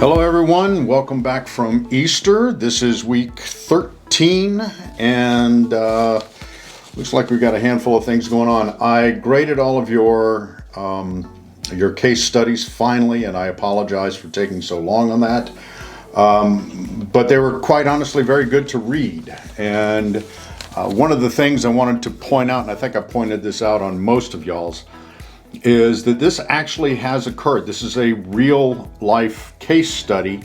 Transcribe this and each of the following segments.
Hello everyone, welcome back from Easter. This is week 13 and looks like we've got a handful of things going on. I graded all of your case studies finally, and I apologize for taking so long on that. But they were quite honestly very good to read. And one of the things I wanted to point out, and I think I pointed this out on most of y'all's, is that this actually has occurred. This is a real life case study,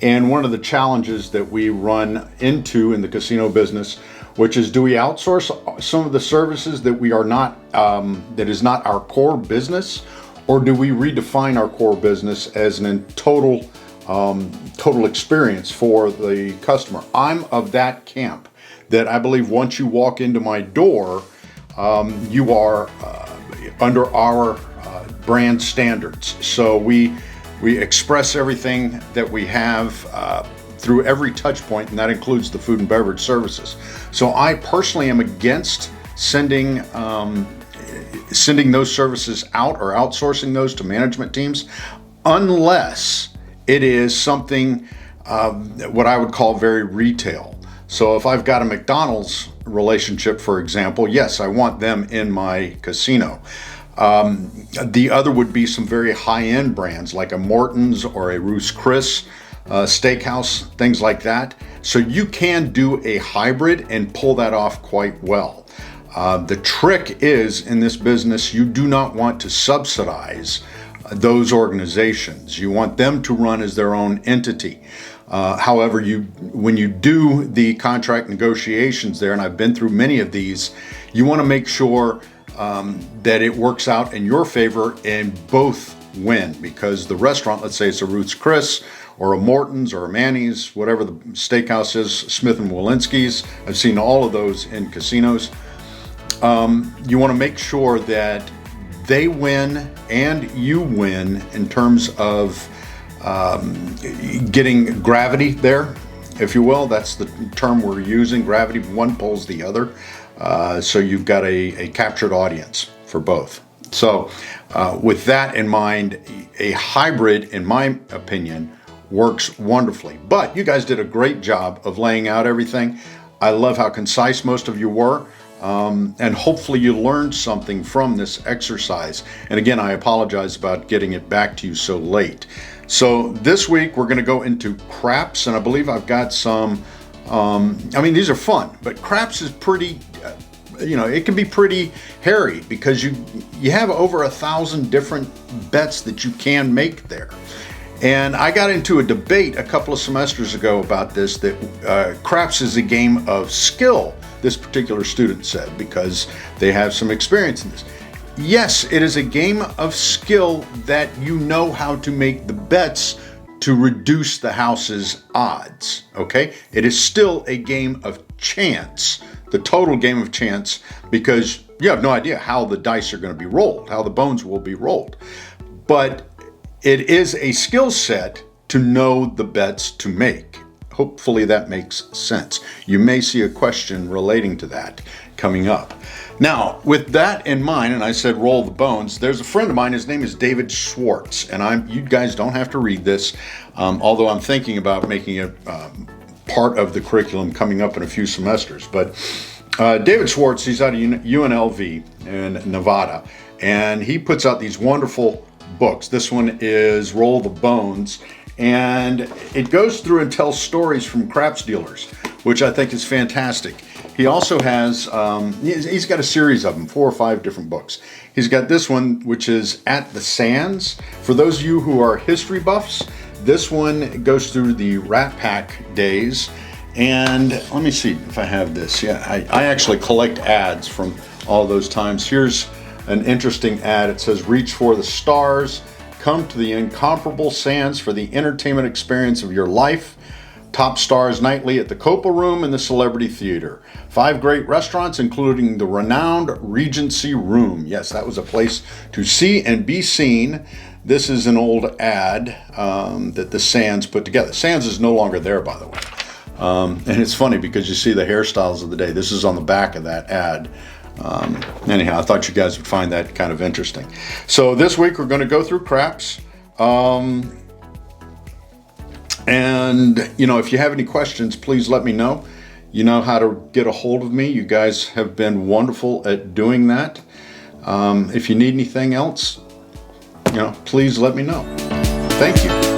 and one of the challenges that we run into in the casino business, which is, do we outsource some of the services that we are not, that is not our core business, or do we redefine our core business as an total experience for the customer? I'm of that camp, that I believe once you walk into my door, you are under our brand standards. So we express everything that we have through every touch point, and that includes the food and beverage services. So I personally am against sending those services out or outsourcing those to management teams, unless it is something what I would call very retail. So if I've got a McDonald's relationship, for example, yes, I want them in my casino. The other would be some very high-end brands like a Morton's or a Ruth's Chris steakhouse, things like that. So you can do a hybrid and pull that off quite well. The trick is, in this business, you do not want to subsidize those organizations. You want them to run as their own entity. However, when you do the contract negotiations there, and I've been through many of these, you want to make sure that it works out in your favor and both win, because the restaurant, let's say it's a Ruth's Chris or a Morton's or a Manny's, whatever the steakhouse is, Smith & Wolinski's, I've seen all of those in casinos. You want to make sure that they win and you win in terms of getting gravity there, if you will. That's the term we're using, gravity. One pulls the other. So you've got a captured audience for both. So with that in mind, a hybrid, in my opinion, works wonderfully. But you guys did a great job of laying out everything. I love how concise most of you were. And hopefully you learned something from this exercise. And again, I apologize about getting it back to you so late. So this week we're going to go into craps, and I believe I've got some, these are fun, but craps is pretty, it can be pretty hairy, because you have over 1,000 different bets that you can make there. And I got into a debate a couple of semesters ago about this, that craps is a game of skill, this particular student said, because they have some experience in this. Yes, it is a game of skill that you know how to make the bets to reduce the house's odds, okay? It is still a game of chance, the total game of chance, because you have no idea how the dice are going to be rolled, how the bones will be rolled. But it is a skill set to know the bets to make. Hopefully that makes sense. You may see a question relating to that coming up. Now, with that in mind, and I said roll the bones, there's a friend of mine, his name is David Schwartz, and you guys don't have to read this, although I'm thinking about making it part of the curriculum coming up in a few semesters. But David Schwartz, he's out of UNLV in Nevada, and he puts out these wonderful books. This one is Roll the Bones, and it goes through and tells stories from craps dealers, which I think is fantastic. He also has, he's got a series of them, 4 or 5 different books. He's got this one, which is At the Sands. For those of you who are history buffs, this one goes through the Rat Pack days. And let me see if I have this. Yeah, I actually collect ads from all those times. Here's an interesting ad. It says, reach for the stars, come to the incomparable sands for the entertainment experience of your life. Top stars nightly at the Copa Room and the Celebrity Theater. 5 great restaurants, including the renowned Regency Room. Yes, that was a place to see and be seen. This is an old ad that the Sands put together. Sands is no longer there, by the way. And it's funny because you see the hairstyles of the day. This is on the back of that ad. Anyhow, I thought you guys would find that kind of interesting. So this week we're going to go through craps. And, you know, if you have any questions, please let me know. You know how to get a hold of me. You guys have been wonderful at doing that. If you need anything else, you know, please let me know. Thank you.